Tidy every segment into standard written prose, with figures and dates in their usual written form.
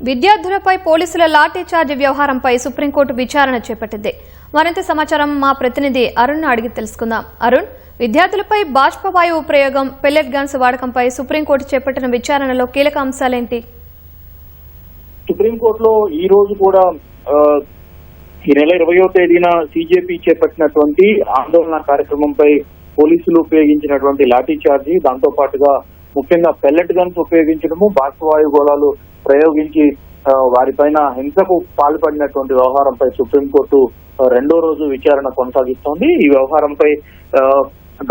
విద్యార్థులపై పోలీసుల లాఠీ చార్జ్ వ్యవహారంపై సుప్రీంకోర్టు విచారణ చేపట్టింది. మరింత సమాచారం మా ప్రతినిధి అరుణ్ అడిగి తెలుసుకుందాం. అరుణ్, విద్యార్థులపై బాష్పవాయువు ప్రయోగం, పెల్లెట్ గన్స్ వాడకంపై సుప్రీంకోర్టు చేపట్టిన విచారణలో కీలక అంశాలేంటి? సుప్రీంకోర్టులో ఈ రోజు కూడా ఈ నెల 20వ తేదీన సిజేపీ చేపట్టినటువంటి ఆందోళన కార్యక్రమంపై పోలీసులు ఉపయోగించినటువంటి లాఠీ చార్జీ, దాంతో పాటుగా ముఖ్యంగా పెల్లెట్ గన్స్ ఉపయోగించడము, బాష్పవాయు గోళాలు ప్రయోగించి వారిపైన హింసకు పాల్పడినటువంటి వ్యవహారంపై సుప్రీంకోర్టు రెండో రోజు విచారణ కొనసాగిస్తోంది. ఈ వ్యవహారంపై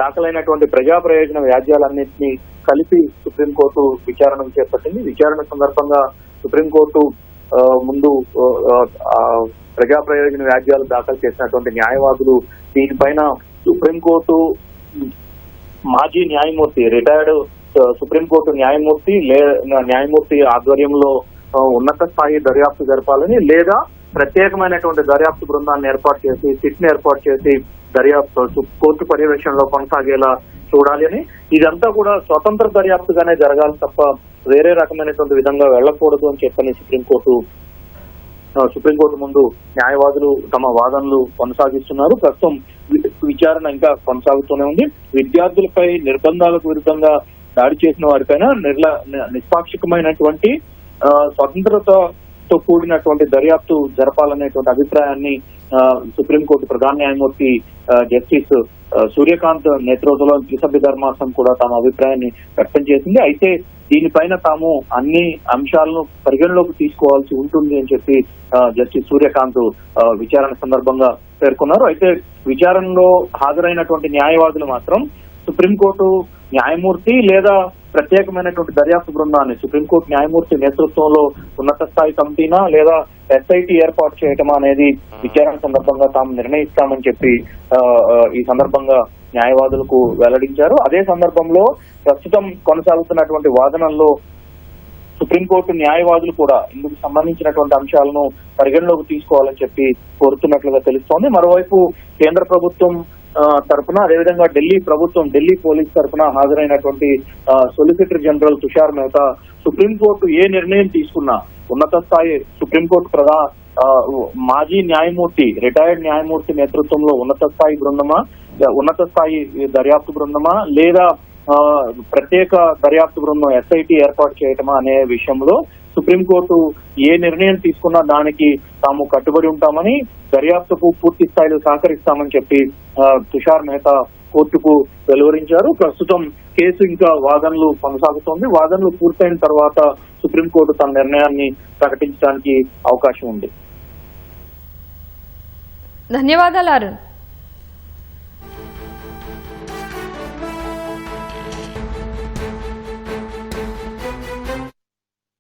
దాఖలైనటువంటి ప్రజా ప్రయోజన వ్యాజ్యాలన్నింటినీ కలిపి సుప్రీంకోర్టు విచారణకు చేపట్టింది. విచారణ సందర్భంగా సుప్రీంకోర్టు ముందు ప్రజా ప్రయోజన వ్యాజ్యాలు దాఖలు చేసినటువంటి న్యాయవాదులు దీనిపైన సుప్రీంకోర్టు మాజీ న్యాయమూర్తి, రిటైర్డ్ సుప్రీంకోర్టు న్యాయమూర్తి ఆధ్వర్యంలో ఉన్నత స్థాయి దర్యాప్తు జరపాలని, లేదా ప్రత్యేకమైనటువంటి దర్యాప్తు బృందాన్ని ఏర్పాటు చేసి, సిట్ని ఏర్పాటు చేసి దర్యాప్తు కోర్టు పర్యవేక్షణలో కొనసాగేలా చూడాలి అని, ఇదంతా కూడా స్వతంత్ర దర్యాప్తుగానే జరగాలి తప్ప వేరే రకమైనటువంటి విధంగా వెళ్లకూడదు అని చెప్పని సుప్రీంకోర్టు ముందు న్యాయవాదులు తమ వాదనలు కొనసాగిస్తున్నారు. ప్రస్తుతం విచారణ ఇంకా కొనసాగుతూనే ఉంది. విద్యార్థులపై నిర్బంధాలకు విరుద్ధంగా దాడి చేసిన వారిపైన నిష్పాక్షికమైనటువంటి స్వతంత్రతతో కూడినటువంటి దర్యాప్తు జరపాలనేటువంటి అభిప్రాయాన్ని సుప్రీంకోర్టు ప్రధాన న్యాయమూర్తి జస్టిస్ సూర్యకాంత్ నేతృత్వంలో త్రిసభ్య ధర్మాసనం కూడా తమ అభిప్రాయాన్ని వ్యక్తం చేసింది. అయితే దీనిపైన తాము అన్ని అంశాలను పరిగణలోకి తీసుకోవాల్సి ఉంటుంది అని చెప్పి జస్టిస్ సూర్యకాంత్ విచారణ సందర్భంగా పేర్కొన్నారు. అయితే విచారణలో హాజరైనటువంటి న్యాయవాదులు మాత్రం సుప్రీంకోర్టు న్యాయమూర్తి లేదా ప్రత్యేకమైనటువంటి దర్యాప్తు బృందాన్ని, సుప్రీంకోర్టు న్యాయమూర్తి నేతృత్వంలో ఉన్నత స్థాయి కమిటీనా లేదా ఎస్ఐటి ఏర్పాటు చేయటమా అనేది విచారణ సందర్భంగా తాము నిర్ణయిస్తామని చెప్పి ఈ సందర్భంగా న్యాయవాదులకు వెల్లడించారు. అదే సందర్భంలో ప్రస్తుతం కొనసాగుతున్నటువంటి వాదనల్లో సుప్రీంకోర్టు న్యాయవాదులు కూడా ఇందుకు సంబంధించినటువంటి అంశాలను పరిగణలోకి తీసుకోవాలని చెప్పి కోరుతున్నట్లుగా తెలుస్తోంది. మరోవైపు కేంద్ర ప్రభుత్వం తరఫున, అదేవిధంగా ఢిల్లీ పోలీస్ తరఫున హాజరైనటువంటి solicitor general Tushar Mehta supreme court ఏ నిర్ణయం తీసుకున్నా ఉన్నత స్థాయి సుప్రీంకోర్టు మాజీ న్యాయమూర్తి, రిటైర్డ్ న్యాయమూర్తి నేతృత్వంలో ఉన్నత స్థాయి దర్యాప్తు బృందమా లేదా ప్రత్యేక దర్యాప్తు బృందం ఎస్ఐటి ఏర్పాటు చేయటమా అనే విషయంలో సుప్రీంకోర్టు ఏ నిర్ణయం తీసుకున్నా దానికి తాము కట్టుబడి ఉంటామని, దర్యాప్తుకు పూర్తి స్థాయిలో సహకరిస్తామని చెప్పి తుషార్ మెహతా కోర్టుకు వెలువరించారు. ప్రస్తుతం కేసు ఇంకా వాదనలు కొనసాగుతోంది. వాదనలు పూర్తయిన తర్వాత సుప్రీంకోర్టు తన నిర్ణయాన్ని ప్రకటించడానికి అవకాశం ఉంది. ధన్యవాదాలు అరుణ్.